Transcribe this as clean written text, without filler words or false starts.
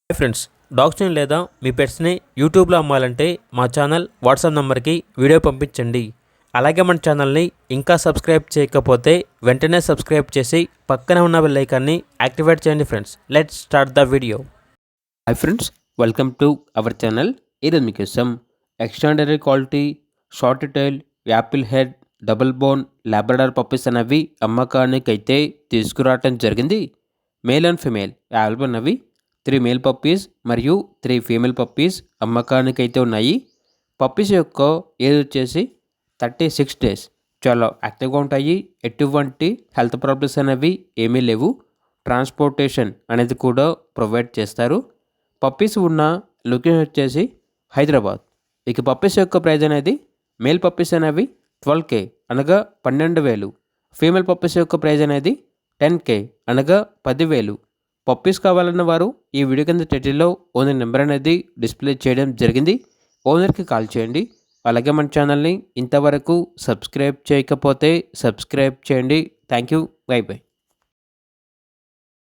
Hi friends, డాగ్స్ని లేదా మీ పెట్స్ని యూట్యూబ్లో అమ్మాలంటే మా ఛానల్ వాట్సాప్ నెంబర్కి వీడియో పంపించండి. అలాగే మన ఛానల్ని ఇంకా సబ్స్క్రైబ్ చేయకపోతే వెంటనే సబ్స్క్రైబ్ చేసి పక్కనే ఉన్న బెల్ ఐకాన్ని యాక్టివేట్ చేయండి. Friends, let's start the video. Hi friends, welcome to our channel. ఈరోజు మీకోసం extraordinary quality short tile Apple head double bone Labrador puppies అనేవి అమ్మకానికి అయితే తీసుకురావటం జరిగింది. మేల్ అండ్ ఫిమేల్ అవైలబుల్ ఉన్నవి 3 మేల్ పప్పీస్ మరియు 3 ఫీమేల్ పప్పీస్ అమ్మకానికి అయితే ఉన్నాయి. పప్పీస్ యొక్క ఏజ్ వచ్చేసి 36 డేస్. చాలా యాక్టివ్గా ఉంటాయి. ఎటువంటి హెల్త్ ప్రాబ్లమ్స్ అనేవి ఏమీ లేవు. ట్రాన్స్పోర్టేషన్ అనేది కూడా ప్రొవైడ్ చేస్తారు. పప్పీస్ ఉన్న లొకేషన్ వచ్చేసి హైదరాబాద్. ఇక పప్పీస్ యొక్క ప్రైస్ అనేది మేల్ పప్పీస్ అనేవి 12K అనగా 12,000. ఫీమేల్ పప్పీస్ యొక్క ప్రైస్ అనేది 10K అనగా 10,000. పప్పీస్ కావాలన్న వారు ఈ వీడియో కింద టైటిల్లో ఓనర్ నెంబర్ అనేది డిస్ప్లే చేయడం జరిగింది. ఓనర్కి కాల్ చేయండి. అలాగే మన ఛానల్ని ఇంతవరకు సబ్స్క్రైబ్ చేయకపోతే సబ్స్క్రైబ్ చేయండి. Thank you. By by.